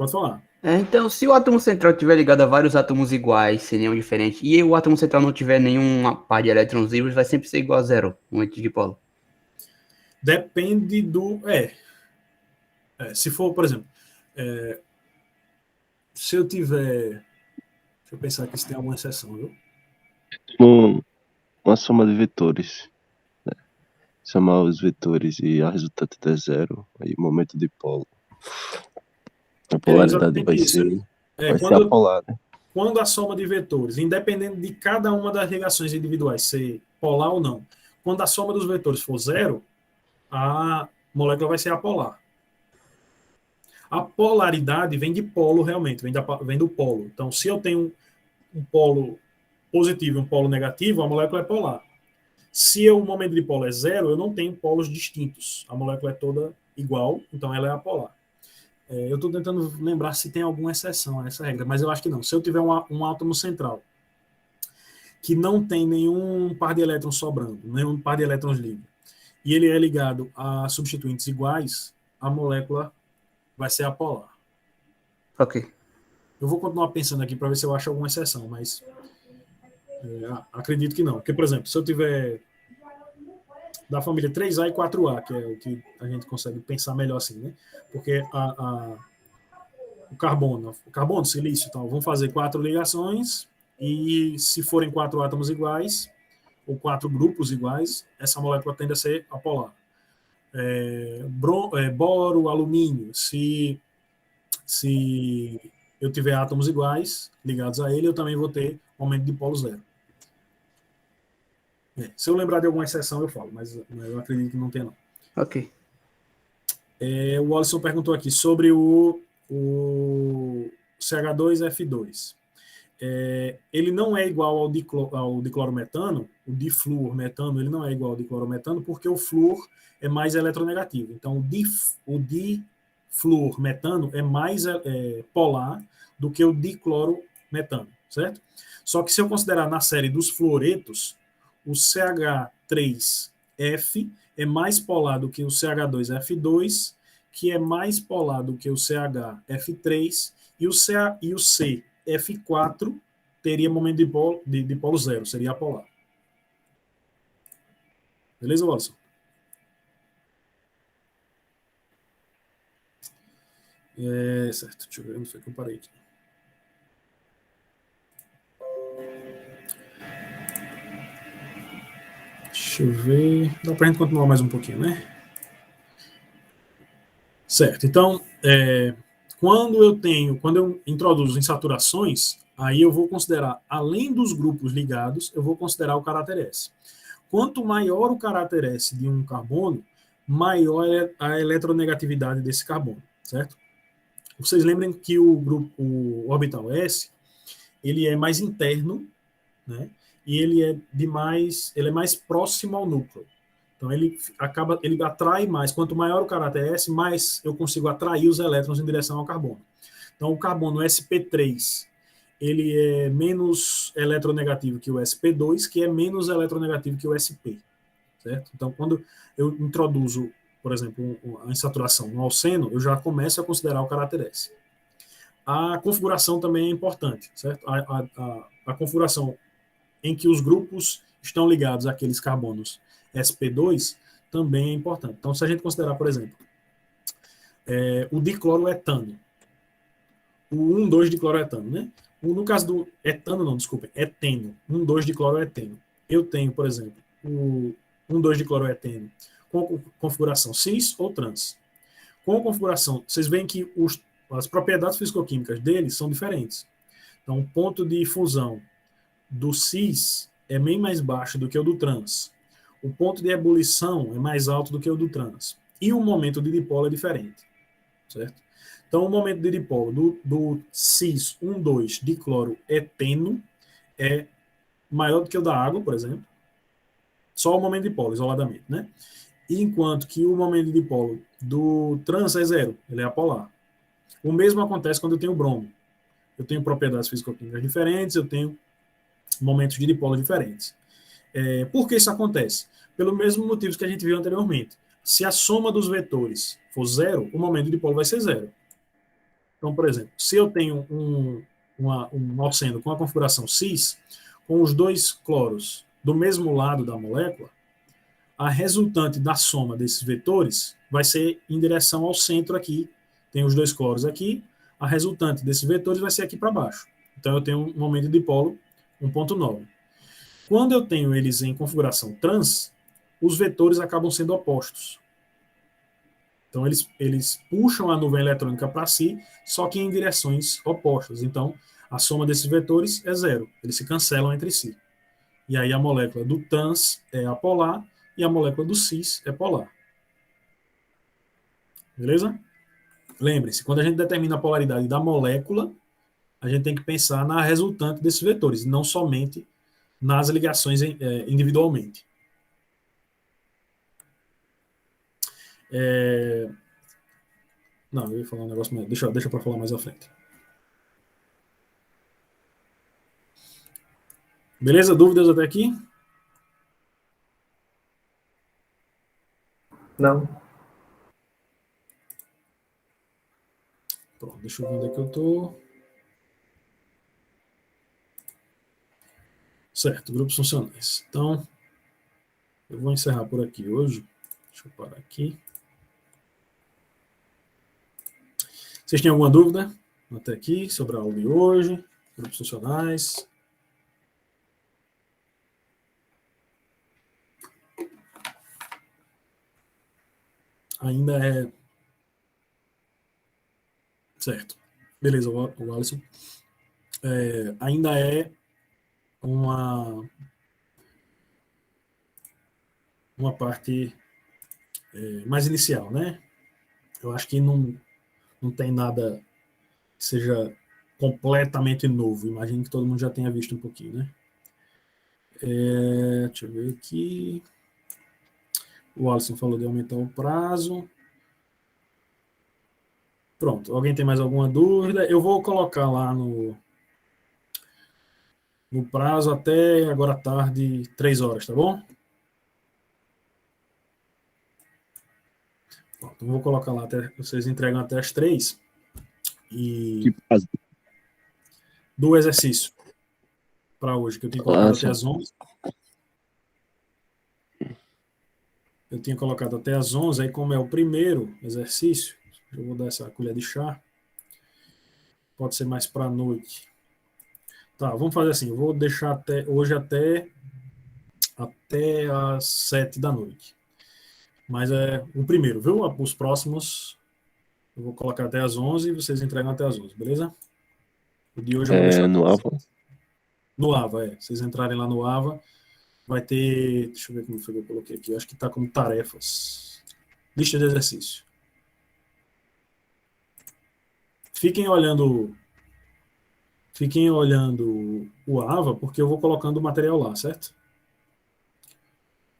Pode falar. Então, se o átomo central estiver ligado a vários átomos iguais, sem nenhum diferente, e o átomo central não tiver nenhuma par de elétrons livres, vai sempre ser igual a zero, um antidipolo. Depende do... se for, por exemplo, se eu tiver... Deixa eu pensar aqui se tem alguma exceção, viu? Uma soma de vetores. Né? Somar os vetores e a resultante der zero, aí o momento dipolo. A polaridade vai ser apolar, né? Quando a soma de vetores, independente de cada uma das ligações individuais ser polar ou não, quando a soma dos vetores for zero, a molécula vai ser apolar. A polaridade vem de polo, realmente, vem do polo. Então, se eu tenho um polo positivo e um polo negativo, a molécula é polar. Se o momento de polo é zero, eu não tenho polos distintos. A molécula é toda igual, então ela é apolar. Eu estou tentando lembrar se tem alguma exceção a essa regra, mas eu acho que não. Se eu tiver um átomo central que não tem nenhum par de elétrons sobrando, nenhum par de elétrons livre, e ele é ligado a substituintes iguais, a molécula vai ser apolar. Ok. Eu vou continuar pensando aqui para ver se eu acho alguma exceção, mas acredito que não. Porque, por exemplo, se eu tiver da família 3A e 4A, que é o que a gente consegue pensar melhor assim, né? Porque o carbono, silício e tal, vão fazer 4 ligações e se forem 4 átomos iguais, ou 4 grupos iguais, essa molécula tende a ser apolar. Boro, alumínio, se eu tiver átomos iguais ligados a ele, eu também vou ter aumento de polo zero. Se eu lembrar de alguma exceção, eu falo, mas eu acredito que não tem, não. Ok. O Alisson perguntou aqui sobre o CH2F2. Ele não é igual ao diclorometano, o difluormetano, ele não é igual ao diclorometano, porque o flúor é mais eletronegativo. Então, o difluormetano é mais polar do que o diclorometano, certo? Só que se eu considerar na série dos fluoretos, o CH3F é mais polar do que o CH2F2, que é mais polar do que o CHF3, e o CF4 teria momento de polo zero, seria apolar. Beleza, Watson? Certo, deixa eu ver onde foi que eu parei aqui. Deixa eu ver. Dá pra gente continuar mais um pouquinho, né? Certo, então, quando eu introduzo insaturações, aí eu vou considerar, além dos grupos ligados, eu vou considerar o caráter S. Quanto maior o caráter S de um carbono, maior é a eletronegatividade desse carbono, certo? Vocês lembram que o orbital S, ele é mais interno, né? E ele é mais próximo ao núcleo. Então ele atrai mais. Quanto maior o caráter S, mais eu consigo atrair os elétrons em direção ao carbono. Então o carbono sp3, ele é menos eletronegativo que o sp2, que é menos eletronegativo que o sp, certo? Então quando eu introduzo, por exemplo, a insaturação no alceno, eu já começo a considerar o caráter S. A configuração também é importante, certo? A configuração em que os grupos estão ligados àqueles carbonos sp2 também é importante. Então, se a gente considerar, por exemplo, o dicloroetano, o 1,2-dicloroetano, né? No caso do etano, não, desculpa, eteno, 1,2-dicloroeteno. Eu tenho, por exemplo, o 1,2-dicloroeteno com configuração cis ou trans. Com a configuração, vocês veem que as propriedades fisicoquímicas deles são diferentes. Então, o ponto de fusão do cis é bem mais baixo do que o do trans. O ponto de ebulição é mais alto do que o do trans. E o momento de dipolo é diferente, certo? Então, o momento de dipolo do cis 1,2-dicloroeteno é maior do que o da água, por exemplo. Só o momento de dipolo, isoladamente, né? Enquanto que o momento de dipolo do trans é zero, ele é apolar. O mesmo acontece quando eu tenho bromo. Eu tenho propriedades fisicoquímicas diferentes, eu tenho momentos de dipolo diferentes. Por que isso acontece? Pelo mesmo motivo que a gente viu anteriormente. Se a soma dos vetores for zero, o momento de dipolo vai ser zero. Então, por exemplo, se eu tenho um alceno com a configuração cis, com os dois cloros do mesmo lado da molécula, a resultante da soma desses vetores vai ser em direção ao centro aqui. Tem os dois cloros aqui, a resultante desses vetores vai ser aqui para baixo. Então, eu tenho um momento de dipolo 1.9. Quando eu tenho eles em configuração trans, os vetores acabam sendo opostos. Então, eles puxam a nuvem eletrônica para si, só que em direções opostas. Então, a soma desses vetores é zero. Eles se cancelam entre si. E aí a molécula do trans é apolar e a molécula do cis é polar. Beleza? Lembre-se, quando a gente determina a polaridade da molécula, a gente tem que pensar na resultante desses vetores, não somente nas ligações individualmente. Não, eu ia falar um negócio, mas deixa para falar mais à frente. Beleza? Dúvidas até aqui? Não. Pronto, deixa eu ver onde é que eu estou. Certo, grupos funcionais. Então, eu vou encerrar por aqui hoje. Deixa eu parar aqui. Vocês têm alguma dúvida até aqui sobre a aula de hoje? Grupos funcionais? Ainda é... Certo. Beleza, o Alisson. Ainda é uma parte mais inicial, né? Eu acho que não tem nada que seja completamente novo. Imagino que todo mundo já tenha visto um pouquinho, né? Deixa eu ver aqui. O Alisson falou de aumentar o prazo. Pronto. Alguém tem mais alguma dúvida? Eu vou colocar lá no prazo até agora à tarde, 3 horas, tá bom? Pronto, então vou colocar lá até vocês entregam até as 3. E Que prazo? do exercício para hoje, que eu tinha colocado até as 11. Eu tinha colocado até as 11, aí como é o primeiro exercício, eu vou dar essa colher de chá. Pode ser mais para a noite. Tá, vamos fazer assim, eu vou deixar hoje até às 7 da noite. Mas é o primeiro, viu? Os próximos eu vou colocar até às 11 e vocês entregam até às 11, beleza? O de hoje eu vou deixar no AVA? No AVA, Vocês entrarem lá no AVA, vai ter... Deixa eu ver como foi que eu coloquei aqui. Eu acho que está como tarefas. Lista de exercício. Fiquem olhando o AVA, porque eu vou colocando o material lá, certo?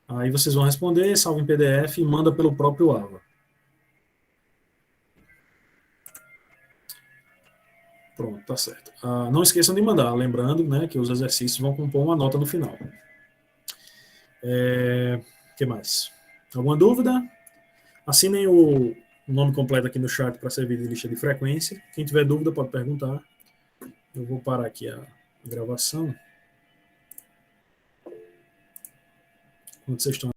Aí vocês vão responder, salva em PDF e manda pelo próprio AVA. Pronto, tá certo. Não esqueçam de mandar, lembrando, né, que os exercícios vão compor uma nota no final. Que mais? Alguma dúvida? Assinem o nome completo aqui no chat para servir de lista de frequência. Quem tiver dúvida pode perguntar. Eu vou parar aqui a gravação. Quando vocês estão